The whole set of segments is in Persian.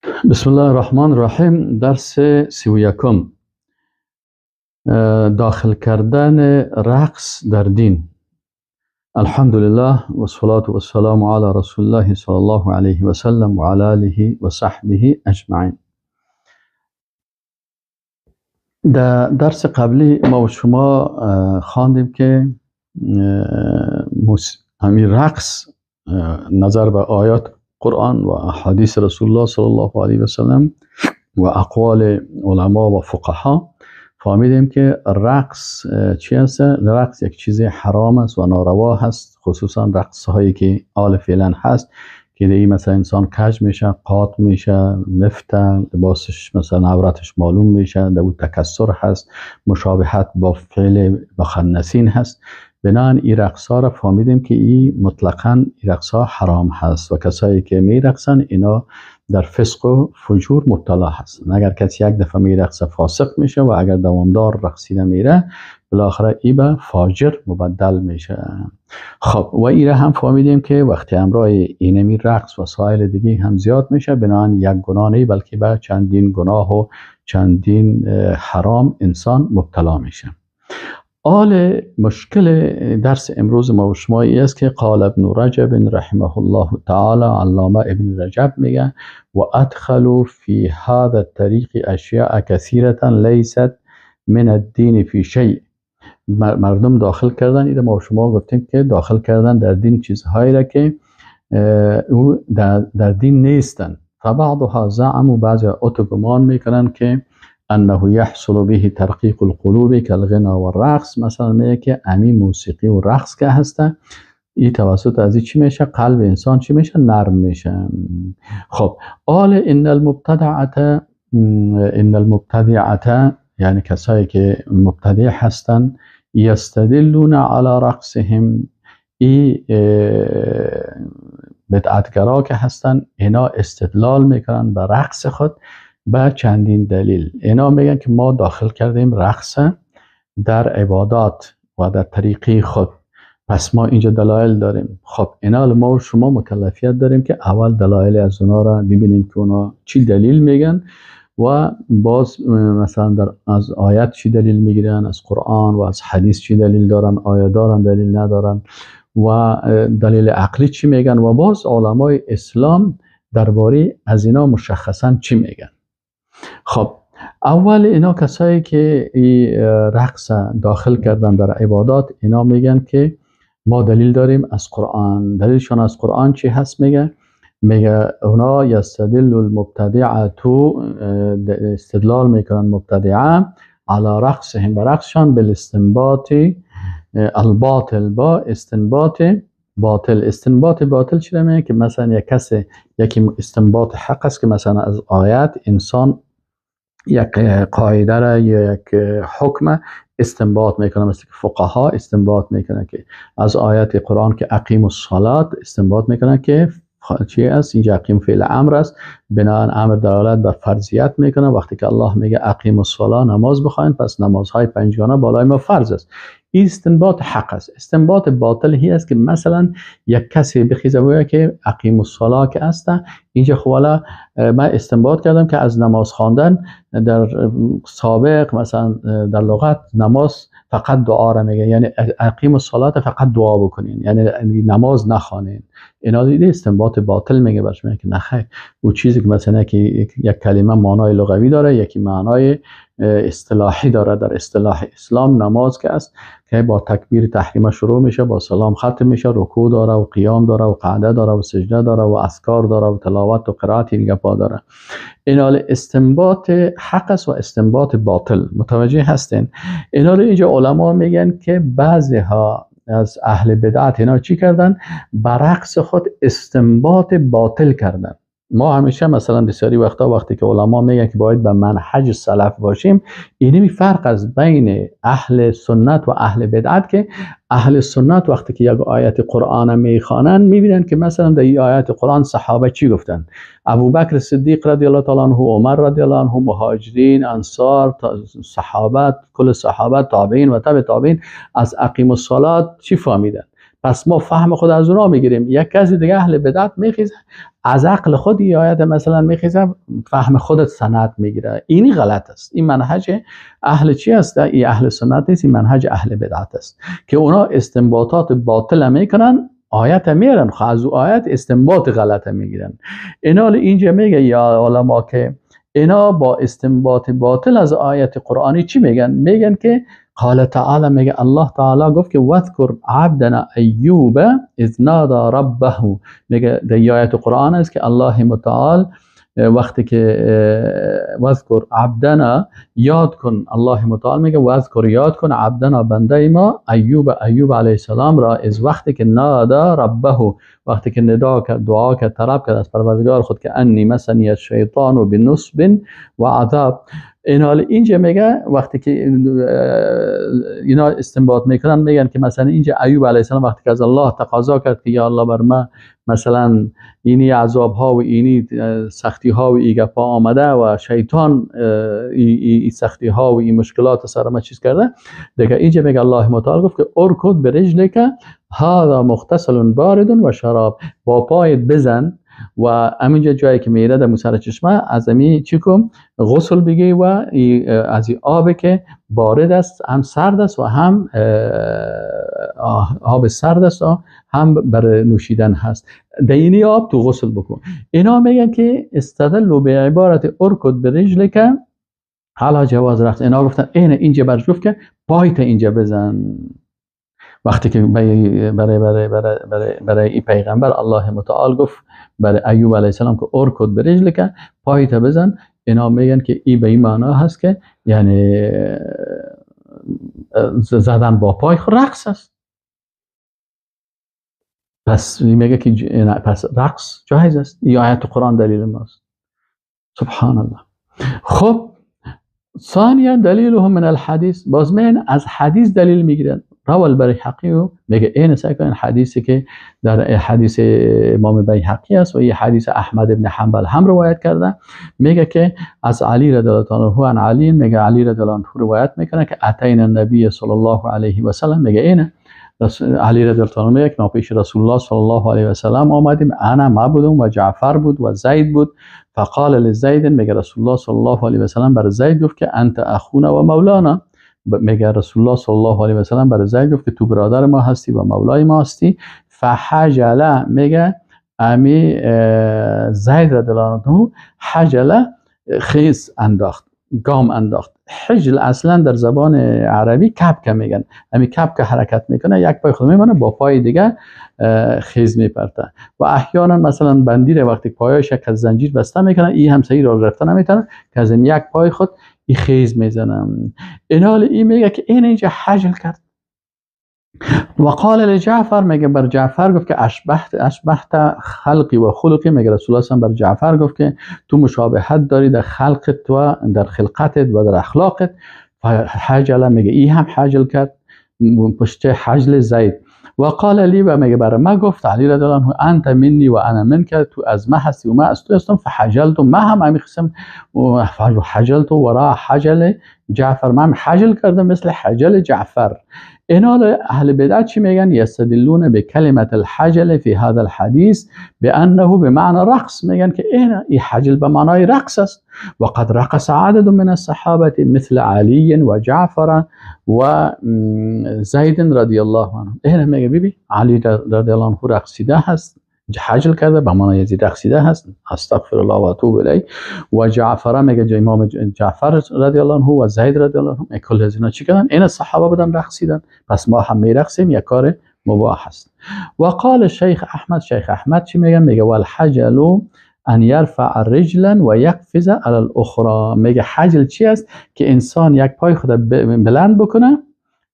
بسم الله الرحمن الرحیم. درس 31 داخل کردن رقص در دین. الحمدلله و الصلاة والسلام علی رسول الله صلی الله علیه و سلم و علی آله و صحبه اجمعین. در درس قبلی ما و شما خواندیم که همین رقص نظر به آیات قرآن و احادیث رسول الله صلی الله علیه و سلم و اقوال علما و فقها فهمیدیم که رقص چی است؟ رقص یک چیز حرام است و ناروا هست، خصوصا رقص هایی که آل فعلا هست که دیگه مثلا انسان کج میشه، قاط میشه، مفته، لباسش مثلا عورتش معلوم میشه، در اون تکسر هست، مشابهت با فعل مخنثین هست. بنابراین این رقص ها را فهمیدیم که این مطلقاً این رقص ها حرام هست و کسایی که می رقصن اینا در فسق و فجور مبتلا هستن. اگر کسی یک دفعه می رقصه فاسق میشه و اگر دوامدار رقصیده میره بالاخره ای به فاجر مبدل میشه. خب و این را هم فهمیدیم که وقتی همراه اینمی رقص و سایر دیگه هم زیاد میشه، بنابراین یک گناه نه بلکه به چندین گناه و چندین حرام انسان مبتلا میشه. آل مشکل درس امروز ما و شما است که قال ابن رجب رحمه الله تعالی، علامه ابن رجب میگه و ادخلوا فی هذا الطریق اشیاء کثیرة لیست من الدین فی شیء. مردم داخل کردن، این ما و شما گفتیم که داخل کردن در دین چیزهایی را که او در دین نیستن. فبعضها زعم و بعضی اتوگمان میکنن که انه یحصل به ترقیق القلوب کالغنا و الرقص. مثلا میگه که امی موسیقی و رقص که هسته این توسط از چی میشه؟ قلب انسان چی میشه؟ نرم میشه. خب آل ان المبتدعه یعنی کسایی که مبتدع هستن یستدلون علی رقصهم، ای بدعتگرا که هستن اینا استدلال میکنن به رقص خود به چندین دلیل. اینا میگن که ما داخل کردیم رقص در عبادات و در طریقی خود، پس ما اینجا دلایل داریم. خب اینا ما و شما مکلفیت داریم که اول دلایل از اونا را ببینیم که اونا چی دلیل میگن و باز مثلا از آیت چی دلیل میگیرن، از قرآن و از حدیث چی دلیل دارن، آیا دارن دلیل ندارن و دلیل عقلی چی میگن و باز علمای اسلام درباره از اینا مشخصا چی میگن. خب اول اینا کسایی که رقص داخل کردن در عبادات اینا میگن که ما دلیل داریم از قرآن. دلیلشون از قرآن چی هست؟ میگه اونا یستدل المبتدعه تو استدلال میکنن مبتدعه علی رقصهم، برقصشان بالاستنباط الباطل، با استنباط باطل. استنباط باطل چی میگه؟ که مثلا یک کسی یکی استنباط حق است که مثلا از آیت انسان یک قاعده را یا یک حکم استنباط میکنه، مثل که فقها استنباط میکنه که از آیت قرآن که اقیم الصلاة استنباط میکنه که چی است؟ اینجا اقیم فعل امر است، بنابراین امر دلالت به فرضیت میکنه. وقتی که الله میگه اقیم الصلاة نماز بخواین، پس نمازهای پنجگانه بالای ما فرض است. این استنباط حق است. استنباط باطل هی است که مثلا یک کسی بخیزه بگه که اقیم الصلاة که است، اینجا خب والا من استنباط کردم که از نماز خواندن در سابق مثلا در لغت نماز فقط دعا را میگه، یعنی اقیم الصلاة فقط دعا بکنین، یعنی نماز نخوانین. اینا دیگه استنباط باطل میگه. برش میگه که نخیر، او چیزی که مثلا که یک کلمه معنای لغوی داره، یکی معنای اصطلاحی داره. در اصطلاح اسلام نماز که است که با تکبیر تحریمه شروع میشه، با سلام ختم میشه، رکوع داره و قیام داره و قعده داره و سجده داره و اذکار داره و تلاوت و قرائت دیگه پا داره. اینا استنباط حق است و استنباط باطل. متوجه هستین؟ اینا رو اینجا علما میگن که بعضی ها از اهل بدعت اینا چی کردن؟ برعکس خود استنباط باطل کردن. ما همیشه مثلا بسیاری وقتی که علما میگن که باید به منهج سلف باشیم، اینمی فرق از بین اهل سنت و اهل بدعت که اهل سنت وقتی که یک آیت قرآن میخوانن میبینن که مثلا در این آیت قرآن صحابه چی گفتن. ابوبکر صدیق رضی الله تعالی عنه، عمر رضی الله عنه، مهاجرین، انصار، صحابه، کل صحابه، تابعین و تبع تابعین از اقیم الصلاة چی فهمیدن. پس ما فهم خود از اونا میگیریم. یک کسی دیگه اهل بدعت میخیزه از عقل خود این آیت مثلا میخیزه فهم خودت سند میگیره. اینی غلط است. این منهج اهل چی است؟ این اهل سنت نیست، این منهج اهل بدعت است که اونا استنباطات باطل میکنن، آیت میرن خب از آیت استنباط غلط میگیرن. اینا اینجا میگه یا علما که اینا با استنباط باطل از آیت قرآنی چی میگن؟ میگن که قال تعالی، میگه الله تعالی گفت که واذکر عبدنا ایوب اذ نادى ربه. میگه در آیت قرآن است که الله متعال وقتی که واذکر عبدنا، یاد کن، الله متعال میگه واذکر، یاد کن عبدنا، بنده ما، ایوب علیه السلام را، از وقتی که نادى ربه، وقتی که ندا کرد، دعا کرد، طلب کرد از پروردگار خود که انی مسنی الشیطان بنصب و عذاب. این حال اینجا میگه وقتی که اینا استنباط میکنن میگن که مثلا اینجا ایوب علیه السلام وقتی که از الله تقاضا کرد که یا الله بر ما مثلا اینی عذاب ها و اینی سختی ها و ای گپا آمده و شیطان ای سختی ها و این مشکلات سر ما چیز کرده دیگه، اینجا میگه الله متعال گفت که ارکض برجلک هذا مغتسل بارد و شراب، با پایت بزن و همینجا جایی که میره در سر چشمه از امی چی کن؟ غسل بگی و از این آبی که بارد است، هم سرد است و هم آب سرد است و هم برای نوشیدن هست، در اینی آب تو غسل بکن. اینا میگن که استدلوا به عبارت ارکض برجلک علی جواز رقص. اینا گفتن اینجا برش گفت که پایت اینجا بزن. وقتی که برای این پیغمبر الله متعال گفت برای ایوب علیه السلام که ارکض برجلک، پایت بزن، اینا میگن که این به این معنا هست که یعنی زدن با پای رقص است. پس میگه که پس رقص جایز است. این آیت قرآن دلیل ماست. سبحان الله. خب ثانیا دلیلهم من الحدیث، باز من از حدیث دلیل میگیرن. روى البیهقی، میگه این سعی کن حدیثی که در حدیث امام بیهقی است و این حدیث احمد ابن حنبل هم روایت کرده، میگه که از علی رضی الله عنه عن علی، میگه علی رضی الله عنه روایت میکنه که اتینا النبی صلی الله علیه و سلم، میگه این علی رضی الله عنه میگه که ما پیش رسول الله صلی الله علیه و سلم آمدیم، انا ما بودم و جعفر بود و زید بود، فقال لزید، میگه رسول الله صلی الله علیه و سلم بر زید گفت که انت اخونا و مولانا، میگه رسول الله صلی الله علیه و سلم برای زید گفت که تو برادر ما هستی و مولای ما هستی. فحجله، میگه امی زید رضی الله عنه حجله خیز انداخت، گام انداخت. حجل اصلا در زبان عربی کپک میگن، امی کپک حرکت میکنه، یک پای خود میمونه با پای دیگه خیز میپرته. و احیانا مثلا بندیر وقتی پایش یک از زنجیر بسته میکنه، این هم صحیح را گرفته نمیتونه که از یک پای خود این خیز میزنم. این حال این میگه که این اینجا حجل کرد. و قال لجعفر، میگه بر جعفر گفت که اشبهت خلقی و خلقی، میگه رسول الله بر جعفر گفت که تو مشابهت داری در خلقت و در خلقتت و در اخلاقت. حجل، میگه این هم حجل کرد پشت حجل زید. و قال لی، و میگه برای ما گفت علی رضی الله عنه انت منی و انا منک، تو از ما هستی و ما از تو هستم. فحجلت، ما هم همین قسم حجلت وراء حجل جعفر، ما هم حجل کردم مثل حجل جعفر. اینا اهل بدعت چی میگن؟ یستدلون به کلمت الحجل فی هذا الحدیث بانه بمعنى رقص، میگن که این حجل به معنای رقص است. و قد رقص عدد من الصحابه مثل علی و جعفر و زید رضی الله عنه. این میگه ببین علی رضی الله عنه رقصیده هست، حجل کرده به معنای یزید رقصیده هست، استغفر الله و اتوب الیه. و جعفر، میگه امام جعفر رضی الله عنه و زید رضی الله عنه کل از اینا چی کردن؟ این صحابه بودن رقصیدن، پس ما هم میرقصیم، یک کار مباح است. و قال شیخ احمد چی میگه؟ میگه والحجل ان یرفع رجلا و یقفز علی الاخرى. میگه حجل چی است؟ که انسان یک پای خود بلند بکنه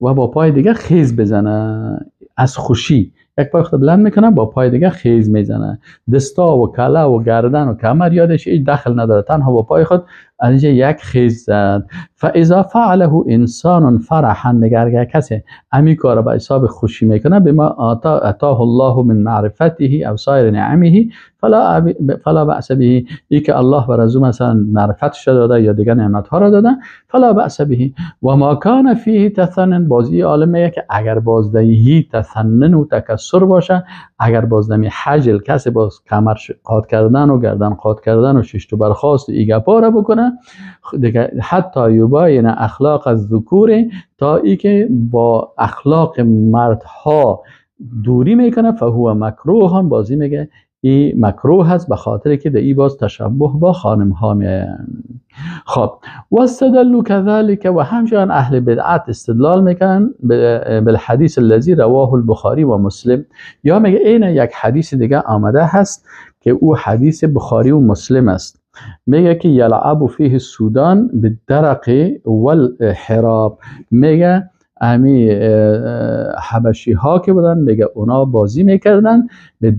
و با پای دیگه خیز بزنه از خوشی، یک پای خود بلند میکنه با پای دیگه خیز میزنه. دستا و کله و گردن و کمر یادش هیچ دخل نداره، تنها با پای خود از اینجا یک خیز زد. فاذا فعله انسان فرحا، میگه اگر کسی همین کار به حساب خوشی میکنه به ما اتاه الله من معرفته او سایر نعمه فلا بأس به، ای که الله بر از مثلا معرفتش داده یا دیگر نعمت ها را داده، فلا بأس به. و ما کان فیه تثنن، بازی عالم میگه که اگر بازدهی تثنن و تکسر باشه، اگر بازدهی حجل کسی باز کمر قاد کردن و گردن قاد کردن و شش تو برخاست و ایگا پاره بکنه، دیگه حتی یباین اخلاق از ذکور، تا ای که با اخلاق مردها دوری میکنه، فهو مکروه، هم بازی میگه این مکروه هست، به خاطر که در ای باز تشبه با خانم ها خب و استدلوا كذلك، و همچنان اهل بدعت استدلال میکنن بالحدیث الذي رواه البخاری و مسلم، یا میگه این یک حدیث دیگه آمده هست که او حدیث بخاری و مسلم است، میگه که یلعب فیه السودان بالدرق والحراب، میگه امی حبشی ها که بودن میگه اونا بازی میکردن به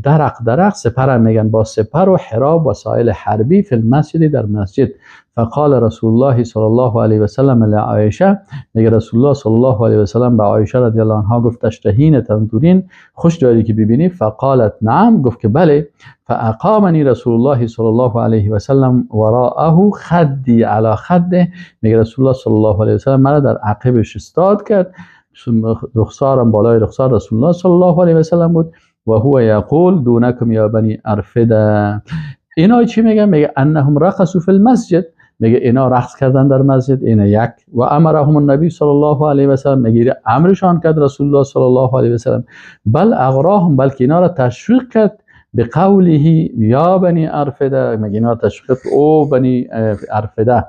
درق سپر، میگن با سپر و حراب وسایل حربی فی المسجد، در مسجد. فقال رسول الله صلی الله علیه و سلم لعایشه، میگه رسول الله صلی الله علیه و سلم به عایشه رضی الله عنها گفت تشتهین تنظرین، خوش داری که ببینی؟ فقالت نعم، گفت که بله. فاقامنی رسول الله صلی الله علیه و سلم وراءه خدی علی خده، میگه رسول الله صلی الله علیه و سلم مرا در عقبش استاد کرد، رخسارم بالای رخسار رسول الله صلی الله علیه و سلم بود، و هو یقول دونکم یا بنی ارفده. اینا چی میگن؟ میگه انهم رقصوا فی المسجد، میگه اینا رقص کردن در مسجد، اینا یک. و امرهم النبی صلی الله علیه و سلم، میگه امرشان کرد رسول الله صلی الله علیه و سلم، بل اغراهم، بلکه اینا را تشویق کرد به قوله یا بنی ارفده، میگه اینا را تشویق او بنی ارفده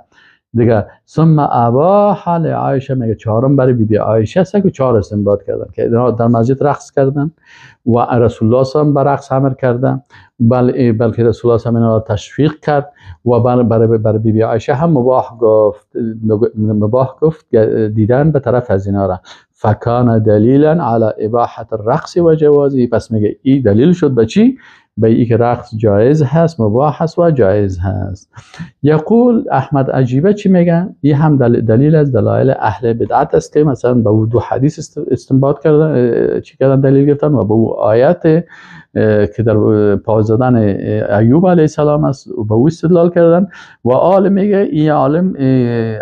دیگه. ثم اباح لعایشه، میگه چهارم برای بی عایشه است که چهار استنباط کردن که در مسجد رقص کردن و رسول الله صلی الله علیه و به رقص امر کردن، بلکه رسول الله صلی الله علیه و تشویق کرد، و برای بی عایشه هم مباح گفت دیدن به طرف از اینا را. فکان دلیلا علی اباحه الرقص و جوازی، پس میگه این دلیل شد به چی؟ به این که رقص جایز هست، مباح هست و جایز هست. یقول احمد عجیبه چی میگن؟ این هم دلیل از دلایل اهل بدعت است که مثلا به او دو حدیث استنباط کردن، چی کردن دلیل گرفتن، و به او آیت که در پای زدن ایوب علیه السلام است و به او استدلال کردن. و عالم میگه، این عالم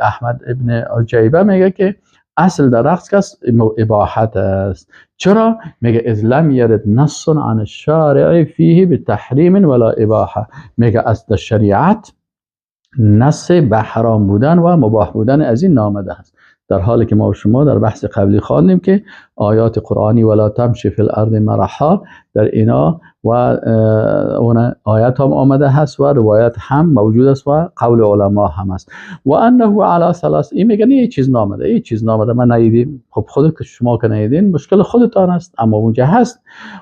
احمد ابن عجیبه میگه که اصل در رقص کس اباحت است. چرا؟ میگه اذ لم یرد نص عن الشارع فیه بتحریم ولا اباحه، میگه از در شریعت نص به حرام بودن و مباح بودن از این نامده است، در حالی که ما و شما در بحث قبلی خواندیم که آیات قرآنی ولا تمشی فی الارض مرحا، در اینا و اون آیات هم آمده هست و روایت هم موجود است و قول علما هم است. و انه علی ثلاث، این میگن یه چیز نامده، این چیز نامده من ندیدیم. خب خودت که شما که ندیدین مشکل خودتان است، اما اونجا هست.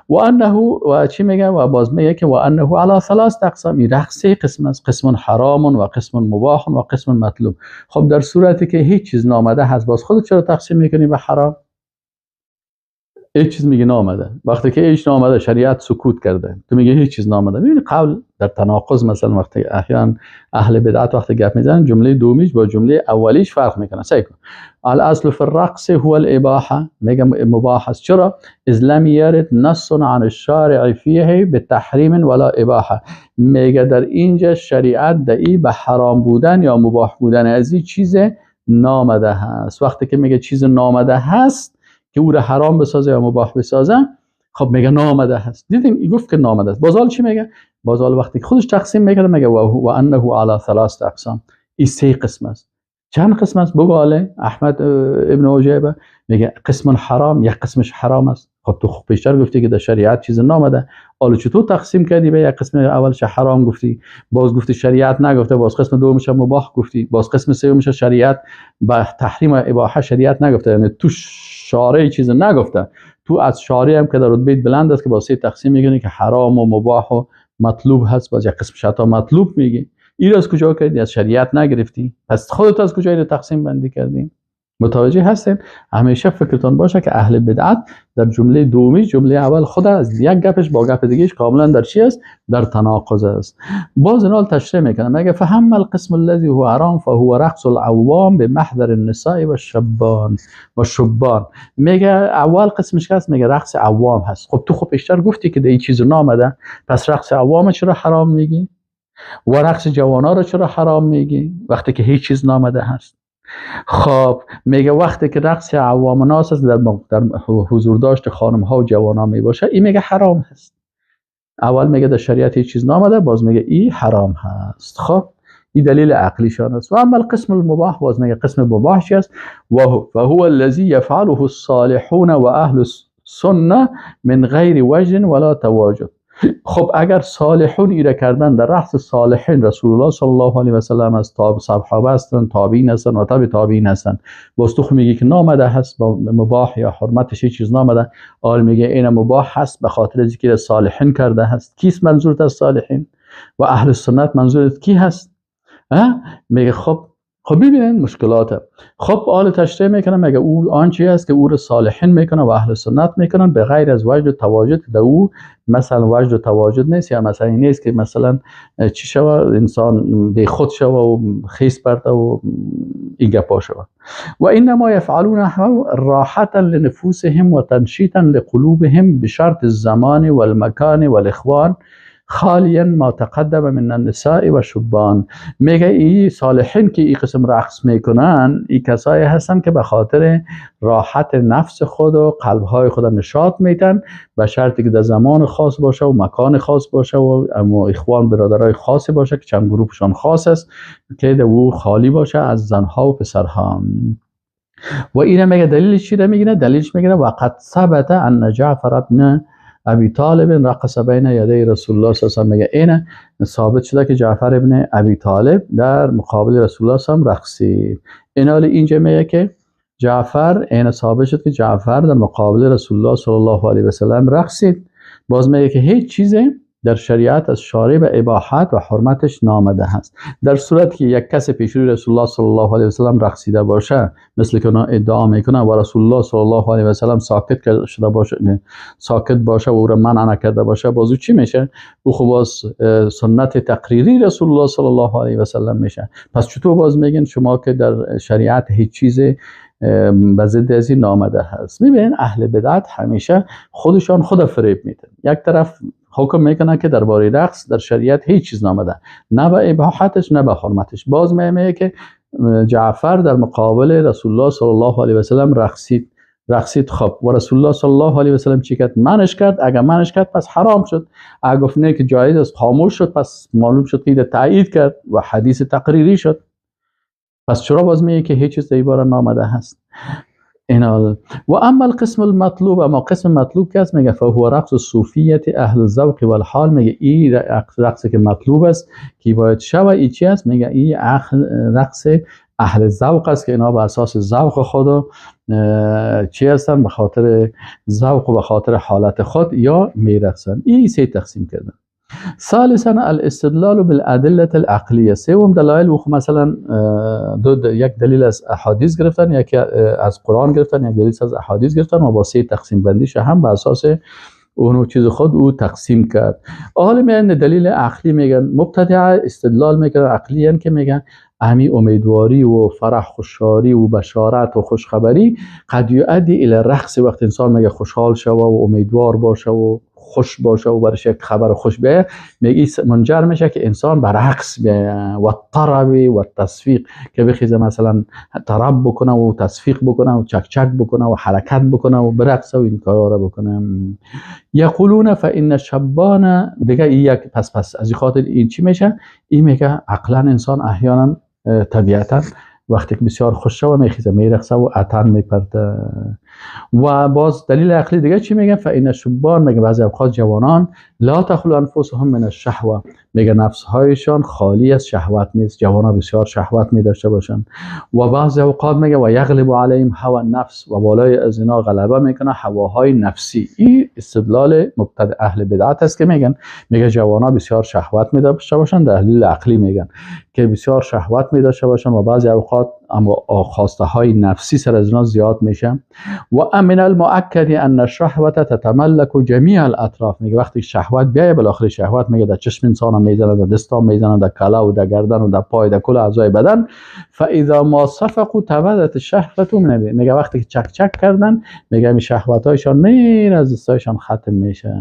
و انه، و چی میگه؟ و باز میگه که و انه علی ثلاث اقسام، این رقص قسم است، قسم حرام و قسم مباح و قسم مطلوب. خب در صورتی که هیچ چیز نامده هست، باز خودت چرا تقسیم میکنی به حرام؟ هیچ چیز میگه نامده، وقتی که هیچ نامده شریعت سکوت کرده، تو میگه هیچ چیز نامده. ببین قول در تناقض، مثلا وقتی احیانا اهل بدعت وقتی گپ میزنن جمله دومیش با جمله اولیش فرق میکنه. سعی کن. الاصل فی الرقص هو الاباحه، میگه مباح است. چرا؟ اذ لم یرد نص عن الشارع فیه بتحریم ولا اباحه، میگه در اینجا شریعت دایی به حرام بودن یا مباح بودن از این چیز نامده هست. وقتی که میگه چیز نامده هست که او را حرام بسازه یا مباح بسازه، خب میگه نامده هست. دیدیم این گفت که نامده است. بازال چی میگه؟ بازال وقتی خودش تقسیم میکنه میگه و انه علی ثلاث اقسام، این سه قسم است. چند قسم است؟ بگو آله احمد ابن عجیبه میگه قسم حرام، یک قسمش حرام است. خب تو خوب پیشتر گفتی که در شریعت چیز نامده، حالا چطور تقسیم کردی به یک قسم اولش حرام گفتی، باز گفتی شریعت نگفته، باز قسم دومش مباح گفتی، باز قسم سومش شریعت به تحریم و اباحه شریعت نگفته، یعنی تو شارع چیز نگفته، تو از شارع هم که در رتبه بلند است که با سه تقسیم میگنی که حرام و مباح و مطلوب هست، باز یک قسم شتا مطلوب میگی. این از کجا کردی؟ از شریعت نگرفتی، پس خودت از کجا اینو تقسیم بندی کردی؟ متوجه هستین؟ همیشه فکرتون باشه که اهل بدعت در جمله دومی جمله اول خود از یک گپش با گپ دیگهش کاملا در چی است؟ در تناقض است. باز اینال تشریح میکنه، میگه فهم القسم الذي هو حرام فهو رقص العوام بمحضر النساء و شبان. میگه اول قسمش که هست میگه رقص عوام هست. خب تو خب بیشتر گفتی که این چیز نامده، پس رقص عوام چرا حرام میگی؟ و رقص جوانا رو چرا حرام میگی وقتی که هیچ چیز نامده هست؟ خب میگه وقتی که رقص عوام ناس است در حضور داشت خانم ها و جوان ها می باشه، این میگه حرام هست. اول میگه در شریعت هیچ چیز نامده، باز میگه این حرام هست. خب این دلیل عقلیشان است. و اما القسم المباح، باز میگه قسم مباح چی است؟ و هو الذي يفعله الصالحون و اهل السنه من غیر وجه ولا تواجد. خب اگر صالحون ایره کردن، در رأس صالحین رسول الله صلی الله علیه و سلم از صحابه هستن، تابعین هستن و تبع تابعین هستن، باز تو میگی که نامده هست با مباح یا حرمتش چیز نامده، آل میگه این مباح هست به خاطر ذکر صالحین کرده هست. کیست منظورت از صالحین؟ و اهل سنت منظورت کی هست؟ میگه خب ببینید مشکلاته. خب آل تشریح میکنه، میگه او آنچه است که او رو صالحین میکنه و اهل سنت میکنن به غیر از وجد و تواجد. در او مثلا وجد و تواجد نیست، یا مثلا این نیست که مثلا چی شوه انسان به خود شوه و خیس برده و این گپا شوه. و انما یفعلونه راحتا لنفوسهم و تنشیطا لقلوبهم بشرط الزمان والمکان والاخوان خالیا ما تقدم من النساء و شبان. میگه این صالحین که این قسم رقص میکنن، این کسایی هستن که به خاطر راحت نفس خود و قلبهای خود نشاط میتن، به شرطی که در زمان خاص باشه و مکان خاص باشه و اخوان برادرای خاصی باشه که چند گروهشان خاص است که در او خالی باشه از زنها و پسرها. و اینه میگه دلیلش چی رو میگیره؟ دلیلش میگیره وقد ثبت ان جعفر ابن ابی طالب رقص بین یدی رسول الله صلی الله علیه و آله. اینه ثابت شده که جعفر ابن ابی طالب در مقابل رسول الله صلی الله علیه و آله رقصید. اینال اینجا میگه که جعفر، اینه ثابت شد که جعفر در مقابل رسول الله صلی الله علیه و سلم رقصید. باز میگه که هیچ چیزی در شریعت از شارع به اباحت و حرمتش نامده هست. در صورتی که یک کس پیش روی رسول الله صلی الله علیه و سلم رقصیده باشه، مثل که اونا ادعا میکنن، و رسول الله صلی الله علیه و سلم ساکت شده باشه، ساکت باشه و او را منع نکرده باشه، بازو چی میشه؟ او خب باز سنت تقریری رسول الله صلی الله علیه و سلم میشه. پس چطور باز میگن شما که در شریعت هیچ چیزی به ضد از این نامده هست؟ میبینین اهل بدعت همیشه خودشان خود فریب میدن. یک طرف حکم میکنه که درباره رقص در شریعت هیچ چیز نامده، نه به اباحتش نه به حرمتش. باز میگه که جعفر در مقابل رسول الله صلی الله علیه و سلم رقصید. خب و رسول الله صلی الله علیه و سلم چی کرد؟ منش کرد. اگر منش کرد پس حرام شد. اگر گفت نه که جایز است، خاموش شد، پس معلوم شد که تایید کرد و حدیث تقریری شد. پس چرا باز میگه که هیچ چیز عباره نامده هست؟ اینال. و اما القسم المطلوب، اما قسم مطلوب که است، میگه فهو رقص الصوفیه اهل الذوق والحال. میگه این رقصی که مطلوب است که باید شوه، این چی است؟ میگه این رقص اهل ذوق است که اینا به اساس ذوق خود چی هستن؟ به خاطر ذوق و به خاطر حالت خود یا میرقصن. این سه تقسیم کردن. ثالثا الاستدلال بالادله العقلیه. سوم دلایل، مثلا یک دلیل از احادیث گرفتن، یکی از قرآن گرفتن، یک دلیل از احادیث گرفتن و با سه تقسیم بندیش هم به اساس اون چیز خود او تقسیم کرد. حالا میگن دلیل عقلی، میگن مبتدع استدلال میکنن عقلیان که میگن امی امیدواری و فرح خوشحالی و بشارت و خوشخبری قد یؤدی الی رقص. وقت انسان میگه خوشحال شوه و امیدوار باشه و خوش باشه و برش یک خبر خوش بیه، میگه منجر میشه که انسان به رقص بیه و طرب و تصفیق، که بخیزه مثلا طرب بکنه و تصفیق بکنه و چک چک بکنه و حرکت بکنه و برقصه و این کارا را بکنه. یقولون فان الشبان، دیگه یک پس از این خاطر این چی میشه؟ این میگه عقلا انسان احیانا طبیعتا وقتی که بسیار خوش شوه میخیزه میرقصه و عطن میپرده. و باز دلیل عقلی دیگه چی میگن؟ فان الشبان، میگه بعضی اوقات جوانان لا تخلو انفسهم من الشهوه، میگه نفسهایشان خالی از شهوت نیست، جوانا بسیار شهوت میداشته باشن. و بعضی اوقات میگه و یغلب علیهم هوى النفس، و بالای از اینا غلبه میکنه هواهای نفسی. این استدلال مبتدع اهل بدعت است که میگه جوانا بسیار شهوت میداشته باشن. دلیل عقلی میگن که بسیار شهوت میداشته باشن و بعضی اوقات اما خواسته های نفسی سر از اینا زیاد میشه. و من المؤکد ان الشهوت تتملک جمیع الاطراف. میگه وقتی شهوت بیایه بالاخره شهوت میگه در چشم انسان هم میزنه، در دست هم میزنه، در کله و در گردن و در پای، در کل اعضای بدن. فاذا ما صفقوا تبدت الشهوت من. میگه وقتی چک چک کردن میگه می شهوت هایشان میر از دستایشان ختم میشه.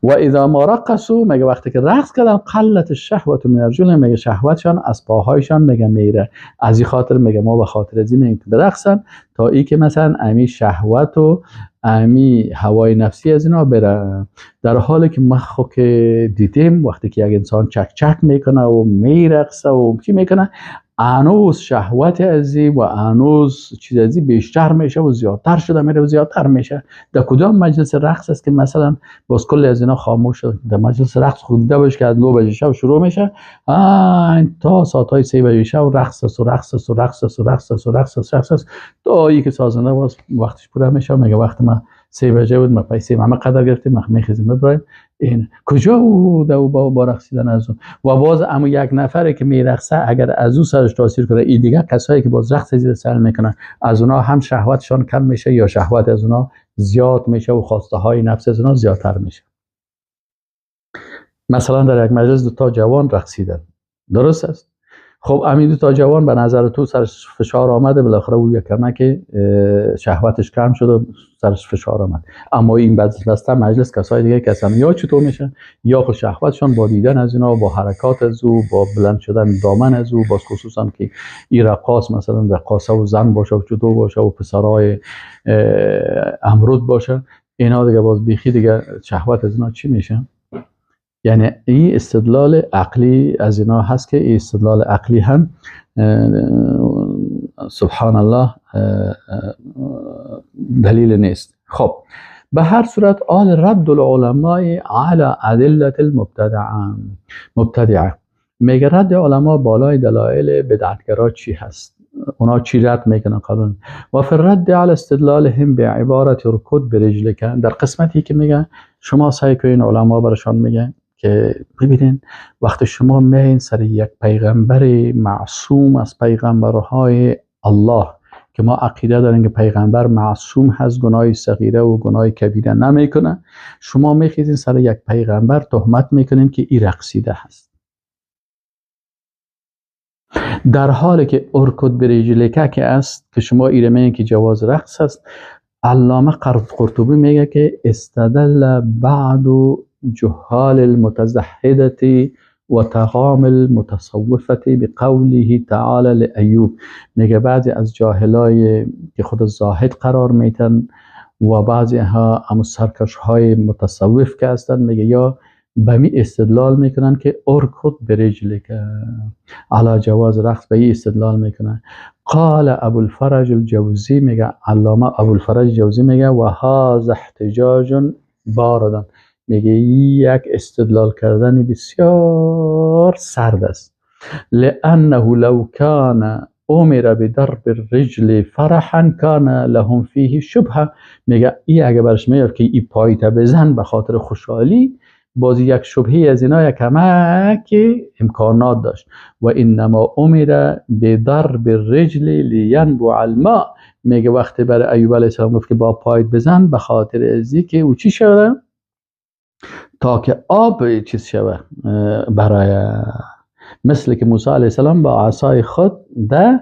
و اذا ما رقصوا، میگه وقتی که رقص کردن قلت الشهوت من الرجل، میگه شهوتشان از پاهایشان میگه میره. از این خاطر میگه ما به خاطر از این برقصن تا ای که مثلا امی شهوت و امی هوای نفسی از اینا بره. در حالی که ما خود که دیدیم وقتی که یک انسان چک چک میکنه و میرقصه و چی میکنه، انوز شهوت ازی و انوز چیز ازی بیشتر میشه و زیادتر شده میره و زیادتر میشه. در کدام مجلس رقص است که مثلا باز کل از اینا خاموش شد؟ در مجلس رقص خونده باش که از 9 بجه شب شروع میشه تا ساعتای 3 بجه شب رقص است و رقص است و رقص است و رقص است و رقص است و رقص است تا ای که سازنده باز وقتش پوره میشه. میگه وقت ما 3 بجه بود ما پیسه ما قدر گرفتیم ما میخیزیم ببرایم. این کجا بود او با رقصیدن از اون؟ و باز اما یک نفره که میرقصه اگر از او سرش تاثیر کنه، این دیگه کسایی که باز رقص زیر سر میکنن از اونا هم شهوتشان کم میشه یا شهوت از اونا زیاد میشه و خواسته های نفس از اونا زیادتر میشه. مثلا در یک مجلس 2 تا جوان رقصیدن، درست است؟ خب همین 2 تا جوان به نظر تو سرش فشار آمده، بالاخره او یک کمک شهوتش کم شد و سرش فشار آمد. اما این بسته مجلس کسای دیگه که اصلا یا چطور میشن یا خود شهوتشان با دیدن از اینا، با حرکات از او، با بلند شدن دامن از او، باز خصوصا که این رقاص مثلا رقاصه و زن باشه و چطور باشه و پسرای امرود باشه، اینا دیگه باز بیخی دیگه شهوت از اینا چی میشه؟ یعنی این استدلال عقلی از اینا هست که این استدلال عقلی هم سبحان الله دلیل نیست. خب به هر صورت آل رد العلماء على ادله المبتدعه. میگه رد علما بالای دلایل بدعتگرا چی هست، اونا چی رد میکنن قبلا. و فی الرد علی استدلالهم بعبارت رکود برجلک، در قسمتی که میگه شما سعی کنین، علما برشان میگن که ببینین وقتی شما میین سر یک پیغمبر معصوم از پیغمبرهای الله که ما عقیده داریم که پیغمبر معصوم هست، گناه صغیره و گناه کبیره نمیکنه، شما میخیزین سر یک پیغمبر تهمت میکنین که این رقصیده هست، در حالی که ارکد برجلک که است که شما ایره میگین که جواز رقص هست. علامه قرطبی میگه که استدل بعد جهال المتزهدة و تقام المتصوفة بقوله تعالی لایوب. میگه بعضی از جاهلای که خود زاهد قرار میتن و بعضی ها هم سرکش های متصوف که هستن، میگه یا به می استدلال میکنن که ارکض برجلک علی جواز رقص، به این استدلال میکنن. قال ابو الفرج الجوزی، میگه علامه ابو الفرج جوزی میگه و هذا احتجاج بارد، میگه یک استدلال کردن بسیار سرد است. لانه لو کان امر بضرب الرجل فرحا کان لهم فیه شبهه. میگه این اگه برش میاد که این پایت بزن به خاطر خوشحالی، بازی یک شبهه از اینا یک کمک امکانات داشت. و انما امر بضرب الرجل لینبع الماء، میگه وقتی برای ایوب علیه السلام گفت که با پایت بزن به خاطر ازی که او چی شده تا که آب چیز شده برای، مثل که موسی علیه السلام با عصای خود ده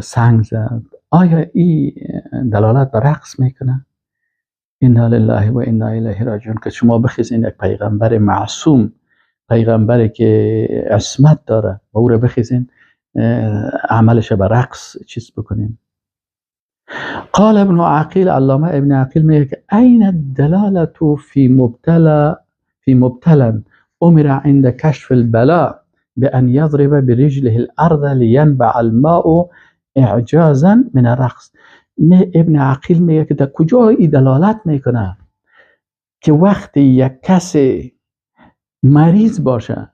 سنگ زد. آیا این دلالت بر رقص میکنه؟ انا لله و انا الیه راجعون که شما بخیزین یک پیغمبر معصوم، پیغمبری که عصمت داره و او رو بخیزین عملش به رقص چیز بکنین. قال ابن عقیل، علامه ابن عقیل میگه که این الدلاله فی مبتلا امر عند کشف البلاء بان یضرب برجله الارض لینبع الماء اعجازا من الرقص. ابن عقیل میگه که در کجا این دلالت میکنه که وقتی یک کسی مریض باشه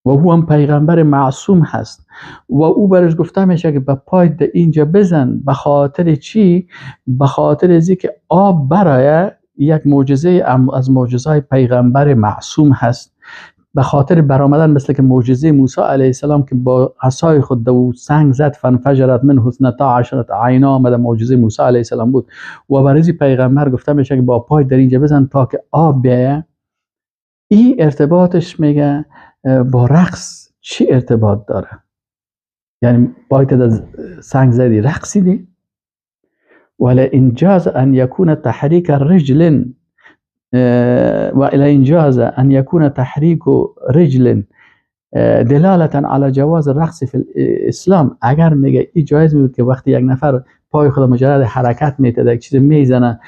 و او هم پیغمبر معصوم هست و او برش گفته میشه که به پای ده اینجا بزن، به خاطر چی؟ به خاطر ازی که آب برای یک معجزه از معجزهای پیغمبر معصوم هست. به خاطر برآمدن مثل که معجزه موسی علیه السلام که با عصای خود دو سنگ زد فانفجرت منه 12 عینا آمد، معجزه موسی علیه السلام بود. و برای پیغمبر گفته میشه که با پای در اینجا بزن تا که آب بیایه. این ارتباطش میگه با رقص چی ارتباط داره؟ یعنی پایت در سنگ زدی رقصیدی؟ ولا انجاز ان يكون تحريك الرجل وإلى إنجاز أن يكون تحريك رجل دلالة على جواز الرقص في الإسلام. اگر میگه این جایز بود که وقتی یک نفر پای خود مجرد حرکت میتده یک چیز میزنه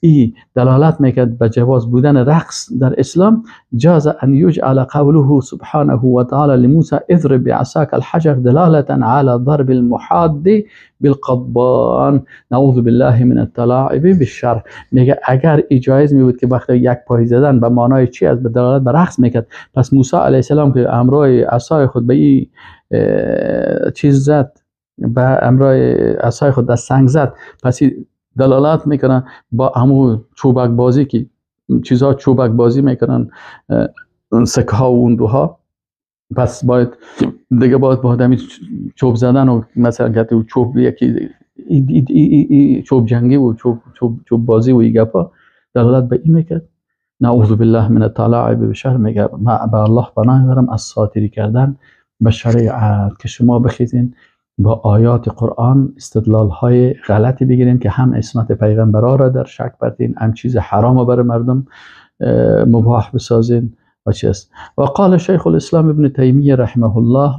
این دلالت میکرد به جواز بودن رقص در اسلام، جاز ان یجعل قوله سبحانه و تعالی لموسی اضرب بعصاک الحجر دلالة على ضرب المحاد بالقضبان نعوذ بالله من التلاعب بالشرع. میگه اگر جایز می بود که وقتی یک پای زدن به معنای چی از به دلالت به رقص میکرد، پس موسی علیه السلام که امرای عصای خود به این چیز زد، به امرای عصای خود در سنگ زد، پس دلالت میکنن با همو چوبک بازی که چیزها چوبک بازی میکنن سکه ها و اوندوها، پس باید دیگه باید با آدمی چوب زدن و مثلا که چوب یکی چوب جنگی و چوب بازی و این گپا دلالت به این میکرد. نعوذ بالله من التلاعب بالشرع. میگه به الله پناه میبرم از ساتری کردن به شریعت، که شما بخیزین با آیات قرآن استدلال های غلطی بگیرین که هم اسمت پیغمبرها را در شک بردین، هم چیز حرام برای مردم مباح بسازین و چیست. و قال شیخ الاسلام ابن تیمیه رحمه الله،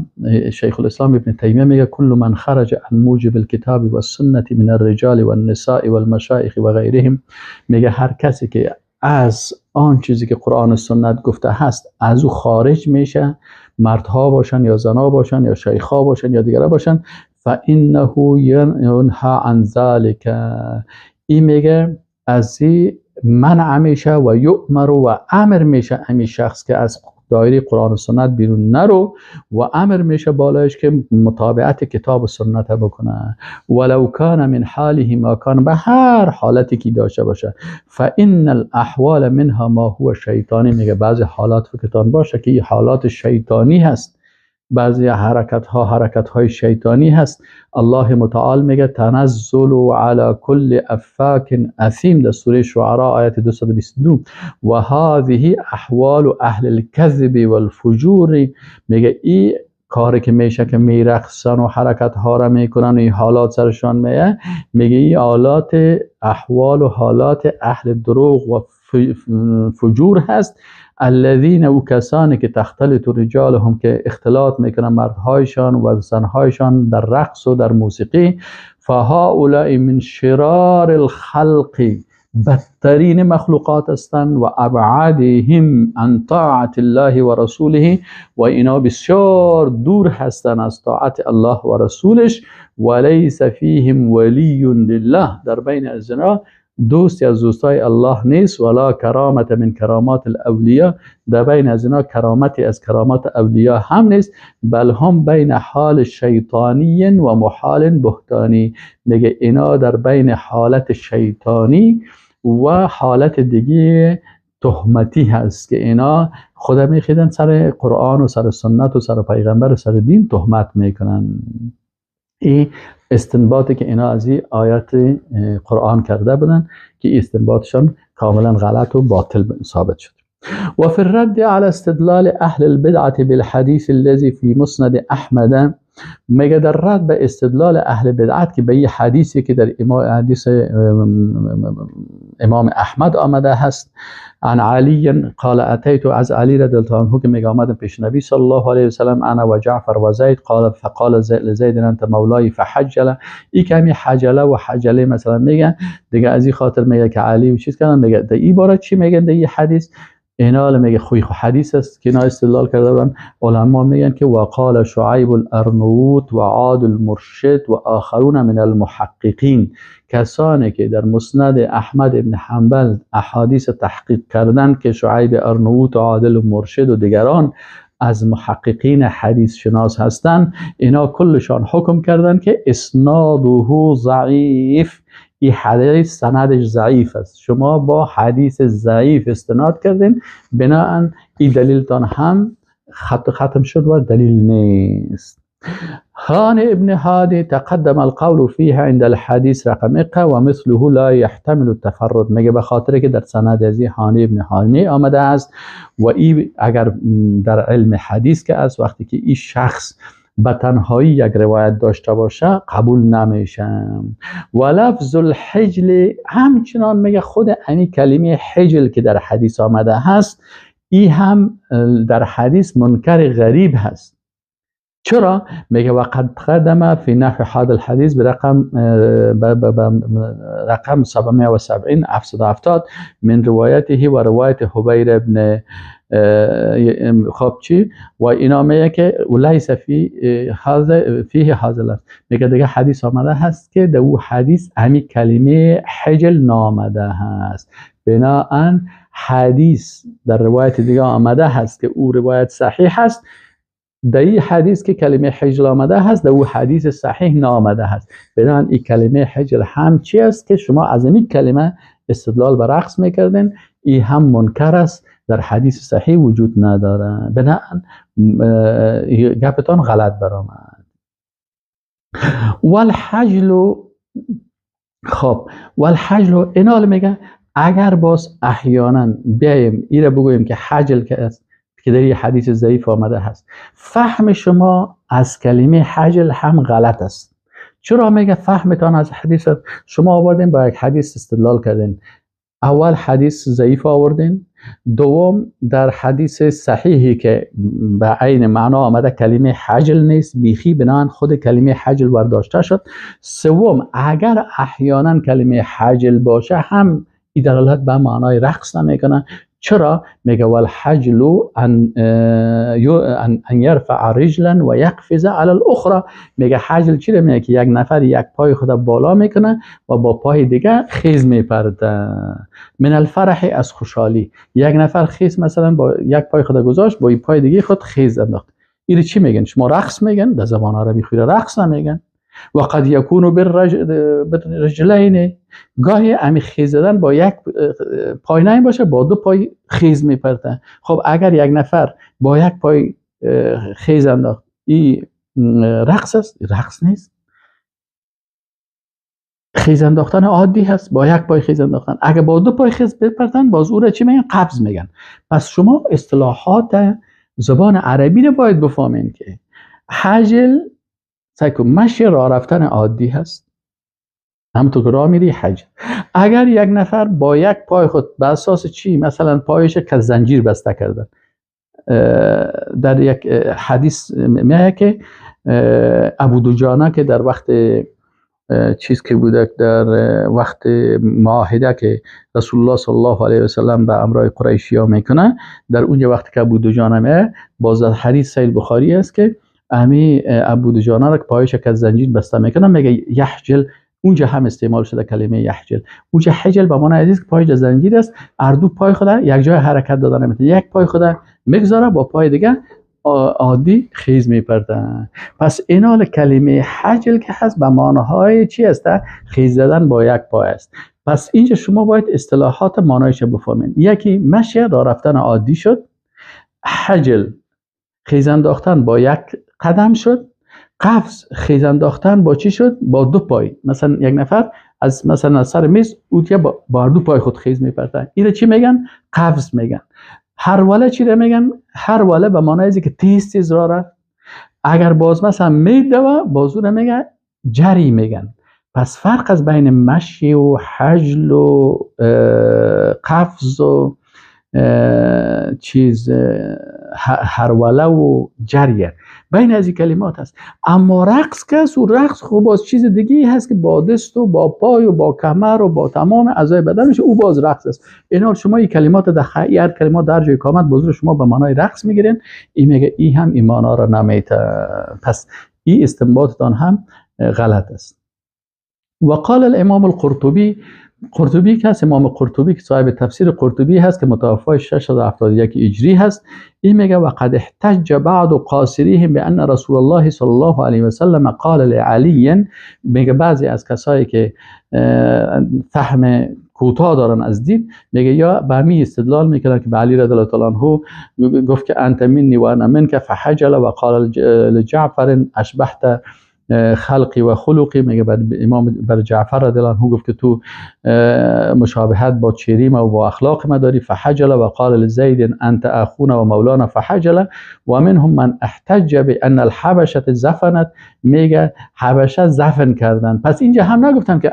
شیخ الاسلام ابن تیمیه میگه کل من خرج عن موجب الكتاب والسنة من الرجال والنساء والمشایخ و غیرهم، میگه هر کسی که از آن چیزی که قرآن و سنت گفته هست از او خارج میشه، مردها باشن یا زنها باشن یا شیخها باشن یا دیگرها باشن، فانه ینهى عن ذلك، این میگه از این منع میشه و یؤمر و امر میشه همین شخص که از دایره قرآن و سنت بیرون نرو، و امر میشه بالایش که مطابقت کتاب و سنت بکنه، ولو کان من حاله ما کان، به هر حالتی که داشته باشه. فان الاحوال منها ما هو شیطانی، میگه بعضی حالات فکرتان باشه که این حالات شیطانی هست، بعضی حرکت های شیطانی هست. الله متعال میگه تنزل علی کل افاک اثیم در سوره شعراء آیت 222 و هذه احوال اهل الكذب والفجور، میگه این کاری که میشه که میرقصن و حرکت ها را میکنن و این حالات سرشان میگه این حالات احوال و حالات اهل دروغ و فجور هست. الذين او کسانی که تختلط رجالهم که اختلاط میکنن مردهایشان و زنهایشان در رقص و در موسیقی، فهؤلاء من شرار الخلق، بدترین مخلوقات هستند و ابعدهم عن طاعت الله و رسوله، و اینا بسیار دور هستند از طاعت الله و رسولش. وليس فيهم ولی لله، در بین از اینا دوستی از دوستای الله نیست. ولا کرامت من کرامات الاولیاء، در بین از اینا کرامتی از کرامات اولیاء هم نیست. بل هم بین حال شیطانی و محال بهتانی، میگه اینا در بین حالت شیطانی و حالت دیگه تهمتی هست که اینا خدا میخیدن سر قرآن و سر سنت و سر پیغمبر و سر دین تهمت میکنن. این استنباطی که اینا از این آیات قرآن کرده بودن که استنباطشان کاملا غلط و باطل ثابت شد. و فی الرد على استدلال اهل البدعه بالحديث الذي في مسند احمد، میگه در رد به استدلال اهل بدعت که به این حدیثی که در حدیث امام احمد آمده هست، عن علی قال اتیت، از علی رضی الله عنه که میگه آمدم پیش نبی صلی الله علیه و سلم انا و جعفر و زید، قال فقال لزید انت مولای فحجل، این که همین حجله و حجله مثلا میگن دیگه از این خاطر میگه که علی و چیز کردن. میگه در این باره چی میگن در این حدیث؟ اینا میگه خوی حدیث است که اینا استدلال کرده بودن. علما میگن که وقال شعیب الارنوط و عاد المرشد و آخرون من المحققین، کسانی که در مسند احمد ابن حنبل احادیث تحقیق کردن که شعیب ارنوط و عادل المرشد و دیگران از محققین حدیث شناس هستند، اینا کلشان حکم کردن که اسناده ضعیف، این حدیث سندش ضعیف است، شما با حدیث ضعیف استناد کردین، بناهن این دلیلتان هم خط ختم شد و دلیل نیست. خان ابن هادی تقدم القول فيه عند الحديث رقم و مثله لا يحتمل التفرد. میگه به خاطر که در سند از هانی ابن هانی آمده است و این اگر در علم حدیث که است وقتی که این شخص به تنهایی یک روایت داشته باشه قبول نمیشه. و لفظ الحجل همچنان میگه خود این کلمه حجل که در حدیث آمده هست این هم در حدیث منکر غریب هست. چرا؟ میگه وقد قدم فی نحو هذا الحديث برقم 770 من روایته و روایت حبیر ابن خابچی و اینا میگه که لیس فیه هذا لفظ. میگه دیگه حدیث آمده هست که در او حدیث همین کلمه حجل نامده هست. بناهن حدیث در روایت دیگه آمده هست که او روایت صحیح هست، در این حدیث که کلمه حجل آمده هست در او حدیث صحیح نامده هست. بنابراین این کلمه حجل هم چی است که شما از این کلمه استدلال به رقص میکردین، این هم منکر است، در حدیث صحیح وجود نداره. بنابراین گپتان غلط برآمد. والحجل خب والحجل اینال میگه اگر باز احیانا بیایم این رو بگوییم که حجل که است که در این حدیث ضعیف آمده هست، فهم شما از کلمه حجل هم غلط است. چرا میگه فهمتان از حدیث؟ شما آوردین با یک حدیث استدلال کردین، اول حدیث ضعیف آوردین، دوم در حدیث صحیحی که به عین معنا آمده کلمه حجل نیست، بیخی بنان خود کلمه حجل برداشته شد، سوم اگر احیانا کلمه حجل باشه هم این دلالت به معنای رقص نمیکنه. چرا؟ میگه والحجل ان یرفع رجلا و یقفز علی الاخرى. میگه حجل چی میگه که یک نفر یک پای خود بالا میکنه و با پای دیگه خیز میپرده. من الفرح از خوشحالی، یک نفر خیز مثلا با یک پای خود گذاشت با این پای دیگه خود خیز انداخت. این چی میگن؟ شما رقص میگن؟ در زبان عربی خود رقص نمیگن. و قد یکون بالرجلین، گاهی امی خیز زدن با یک پای نه باشه با دو پای خیز میپرته. خب اگر یک نفر با یک پای خیز انداخت این رقص است؟ رقص نیست، خیز انداختن عادی هست، با یک پای خیز انداختن. اگر با دو پای خیز بپرتن باز او را چی میگن؟ قبض میگن. پس شما اصطلاحات زبان عربی رو باید بفهمین که حجل مشی راه رفتن عادی هست، همونطور که راه میری حج. اگر یک نفر با یک پای خود به اساس چی مثلا پایش که زنجیر بسته کردن، در یک حدیث میگه که ابو دجانه که در وقت چیز که بوده، در وقت معاهده که رسول الله صلی الله علیه و سلم به امرای قریشی ها میکنه، در اونجا وقتی که ابو دجانه میگه باز حدیث صحیح بخاری است که امی ابو دجانه را که پایش که زنجیر بسته میکنه میگه یحجل. اونجا هم استعمال شده کلمه یحجل. اونجا حجل به معنی است که پایش زنجیر است، اردو پای خود یک جای حرکت دادن نمیتونه، یک پای خود میگذاره با پای دیگه عادی خیز میپرده. پس اینال کلمه حجل که هست به معناهای چی است؟ خیز زدن با یک پای است. پس اینجا شما باید اصطلاحات معنایش بفهمین. یکی مشی راه رفتن عادی شد، حجل خیز انداختن با یک قدم شد، قفز خیز انداختن با چی شد؟ با دو پای. مثلا یک نفر از مثلا سر میز اوتیه با دو پای خود خیز میپرده، این چی میگن؟ قفز میگن. هروله چی رو میگن؟ هروله به معنی ازی که تیز تیز راه رفت. اگر باز مثلا میدوه بازو رو میگن جری میگن. پس فرق از بین مشی و حجل و قفز و چیز هروله و جریه بین از این کلمات هست. اما رقص که است، و رقص خب باز چیز دیگه هست که با دست و با پای و با کمر و با تمام اعضای بدن میشه، او باز رقص است. اینا شما این کلمات هر کلمات در جای اقامت باز رو شما به معنای رقص میگیرین، این میگه این هم این معنا را نمیته. پس این استنباطتان هم غلط است. و قال الامام القرطبی، قرطبی که هست، امام قرطبی که صاحب تفسیر قرطبی هست که متوفی 671 هجری هست، این میگه و قد احتج بعض قاصریهم بان رسول الله صلی الله علیه و سلم قال لعلی، میگه بعضی از کسایی که فهم کوتاه دارن از دین، میگه یا به همین استدلال میکنن که به علی رضی الله تعالی عنه گفت که انت منی و انا منک فحجل و قال لجعفر اشبهت خلقی و خلقی، میگه بر جعفر رضی الله عنه گفت که تو مشابهت با چهره و با اخلاق ما داری. فحجل و قال لزید انت اخونا و مولانا فحجل و منهم من احتج بان الحبشه زفنت، میگه حبشه زفن کردن. پس اینجا هم نگفتن که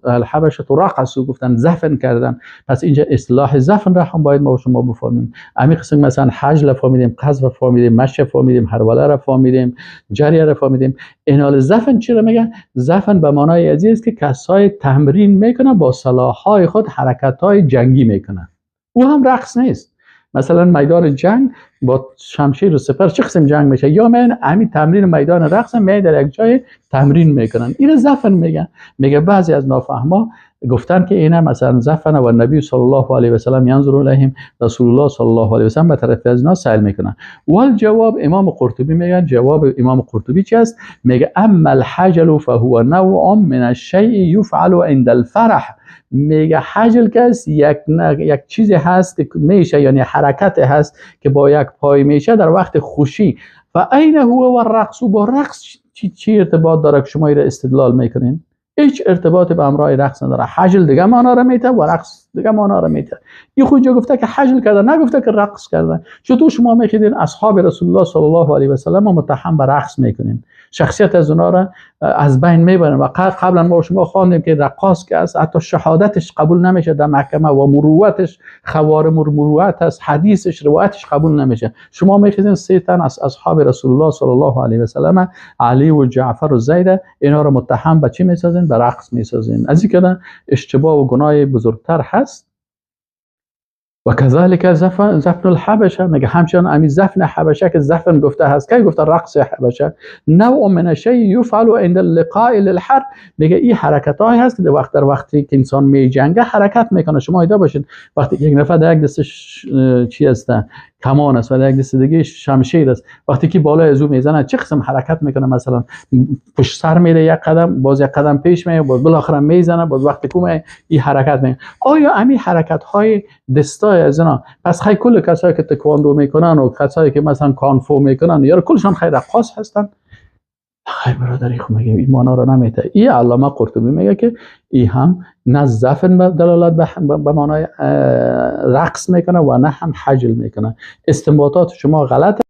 الحبشه رقصوا، گفتن زفن کردن. پس اینجا اصطلاح زفن را هم باید ما و شما بفهمیم. همین قسم مثلا حجل فهمیدیم، قذف فهمیدیم، مشی فهمیدیم، هروله را فهمیدیم، جریه را فهمیدیم. انال زفن چی را میگن؟ زفن به معنای ازی است که کسای تمرین میکنن، با سلاح‌های خود حرکت‌های جنگی میکنن. او هم رقص نیست. مثلا میدان جنگ با شمشیر و سپر چه قسم جنگ میشه؟ یا من همین تمرین میدان رقص می در یک جای تمرین میکنن، این زفن میگن. میگه بعضی از نافهما گفتن که اینا مثلا زفن و نبی صلی الله علیه و سلم ینظر الیهم، رسول الله صلی الله علیه و سلم به طرف از اینا سیل میکنن. والجواب امام قرطبی میگن، جواب امام قرطبی چی است؟ میگه اما الحجل فهو نوع من الشیء یفعل عند الفرح. میگه حجل کس یک چیزی هست که میشه، یعنی حرکت هست که با یک پای میشه در وقت خوشی. و عین هو و الرقص، با رقص چی ارتباط داره که شما را استدلال میکنین؟ هیچ ارتباطی به امرای رقص نداره. حجل دیگه معنا را میته و رقص دیگه معنا را میته. این خود جا گفته که حجل کرده، نگفته که رقص کرده. چطور شما میخیدین اصحاب رسول الله صلی الله علیه و سلم متهم به رقص میکنین؟ شخصیت از اونا را از بین میبرن. و قبلا ما شما خواندیم که رقاص که است حتی شهادتش قبول نمیشه در محکمه و مروتش خوارم مروت است، حدیثش روایتش قبول نمیشه. شما میخیدین سه تن از اصحاب رسول الله صلی الله علیه و سلم، علی و جعفر و زید، اینا را متهم به چی میسازین؟ به رقص میسازین. از این که اشتباه و گناه بزرگتر هست. و کذالک زفن الحبشه، میگه همچنان امی زفن حبشه که زفن گفته هست، کی گفته رقص حبشه؟ نوع من الشیء یفعل عند اللقاء للحرب، میگه این حرکت هایی هست که در وقتی که انسان می جنگه حرکت میکنه. شما ایدا باشید وقتی یک نفر در یک دستش چی است؟ کمان است و در یک دست دیگه شمشیر است. وقتی که بالای از او میزنه چه قسم حرکت میکنه؟ مثلا پشت سر میره یک قدم، باز یک قدم پیش میره، باز بالاخره میزنه، باز وقتی که این حرکت میکنه. آیا همین حرکت های دستای از اینا؟ پس خیلی کل کسایی که تکواندو میکنن و کسایی که مثلا کانفو میکنن یا کلشان خیلی رقاص هستن؟ خیلی برادری خب میگه این معنا رو نمیته. این علامه قرطبی میگه که این هم نه زفن دلالت به معنای رقص میکنه و نه هم حجل میکنه. استنباطات شما غلطه.